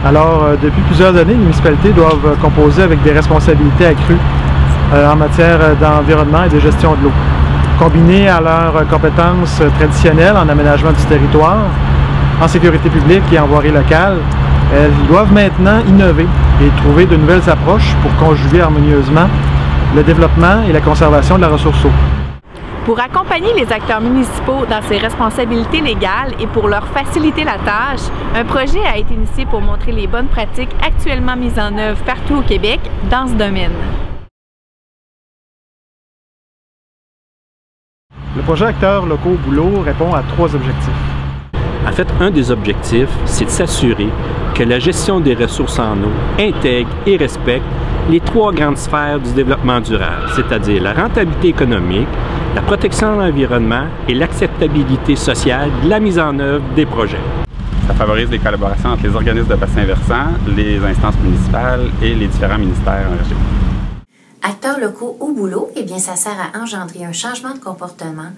Alors, depuis plusieurs années, les municipalités doivent composer avec des responsabilités accrues en matière d'environnement et de gestion de l'eau. Combinées à leurs compétences traditionnelles en aménagement du territoire, en sécurité publique et en voirie locale, elles doivent maintenant innover et trouver de nouvelles approches pour conjuguer harmonieusement le développement et la conservation de la ressource eau. Pour accompagner les acteurs municipaux dans ces responsabilités légales et pour leur faciliter la tâche, un projet a été initié pour montrer les bonnes pratiques actuellement mises en œuvre partout au Québec dans ce domaine. Le projet Acteurs locaux au boulot répond à 3 objectifs. En fait, un des objectifs, c'est de s'assurer que la gestion des ressources en eau intègre et respecte les 3 grandes sphères du développement durable, c'est-à-dire la rentabilité économique, la protection de l'environnement et l'acceptabilité sociale de la mise en œuvre des projets. Ça favorise les collaborations entre les organismes de bassin versant, les instances municipales et les différents ministères en région. Acteurs locaux au boulot, eh bien, ça sert à engendrer un changement de comportement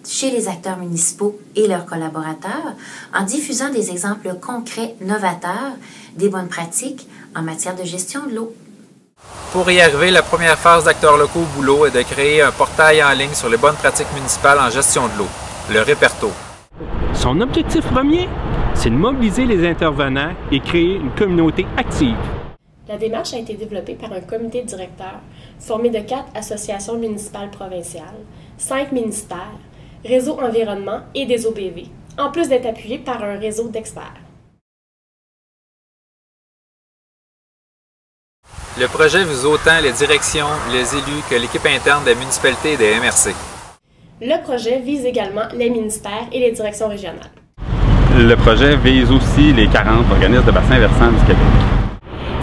chez les acteurs municipaux et leurs collaborateurs en diffusant des exemples concrets, novateurs, des bonnes pratiques en matière de gestion de l'eau. Pour y arriver, la première phase d'Acteurs locaux au boulot est de créer un portail en ligne sur les bonnes pratiques municipales en gestion de l'eau, le Réperto. Son objectif premier, c'est de mobiliser les intervenants et créer une communauté active. La démarche a été développée par un comité directeur formé de 4 associations municipales provinciales, 5 ministères, Réseau Environnement et des OBV, en plus d'être appuyé par un réseau d'experts. Le projet vise autant les directions, les élus que l'équipe interne des municipalités et des MRC. Le projet vise également les ministères et les directions régionales. Le projet vise aussi les 40 organismes de bassin versant du Québec.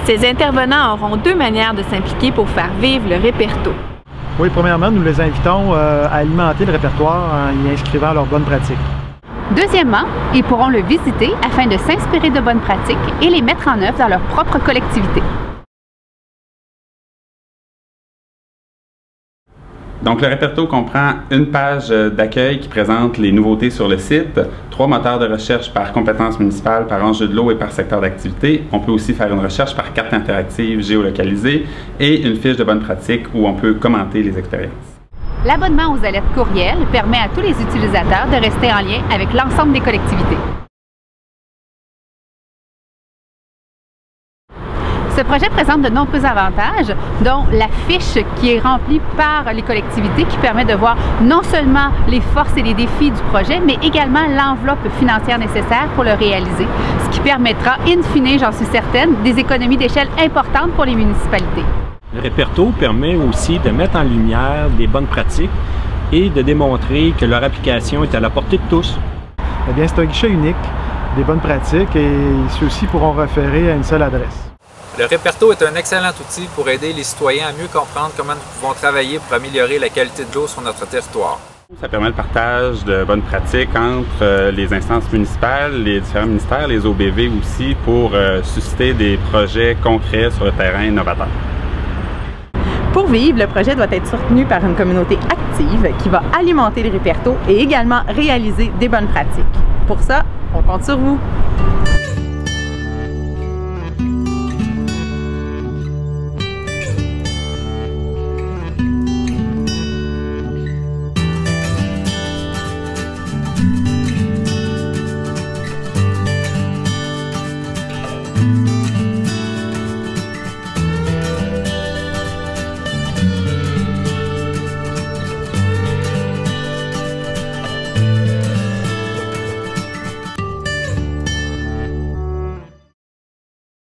Ces intervenants auront 2 manières de s'impliquer pour faire vivre le Réperto. Oui, premièrement, nous les invitons à alimenter le répertoire en y inscrivant leurs bonnes pratiques. Deuxièmement, ils pourront le visiter afin de s'inspirer de bonnes pratiques et les mettre en œuvre dans leur propre collectivité. Donc, le Réperto comprend une page d'accueil qui présente les nouveautés sur le site, 3 moteurs de recherche par compétence municipale, par enjeu de l'eau et par secteur d'activité. On peut aussi faire une recherche par carte interactive géolocalisée et une fiche de bonnes pratiques où on peut commenter les expériences. L'abonnement aux alertes courriels permet à tous les utilisateurs de rester en lien avec l'ensemble des collectivités. Ce projet présente de nombreux avantages, dont la fiche qui est remplie par les collectivités qui permet de voir non seulement les forces et les défis du projet, mais également l'enveloppe financière nécessaire pour le réaliser, ce qui permettra, in fine, j'en suis certaine, des économies d'échelle importantes pour les municipalités. Le Réperto permet aussi de mettre en lumière des bonnes pratiques et de démontrer que leur application est à la portée de tous. Eh bien, c'est un guichet unique des bonnes pratiques et ceux-ci pourront référer à une seule adresse. Le Réperto est un excellent outil pour aider les citoyens à mieux comprendre comment nous pouvons travailler pour améliorer la qualité de l'eau sur notre territoire. Ça permet le partage de bonnes pratiques entre les instances municipales, les différents ministères, les OBV aussi, pour susciter des projets concrets sur le terrain novateur. Pour vivre, le projet doit être soutenu par une communauté active qui va alimenter le Réperto et également réaliser des bonnes pratiques. Pour ça, on compte sur vous.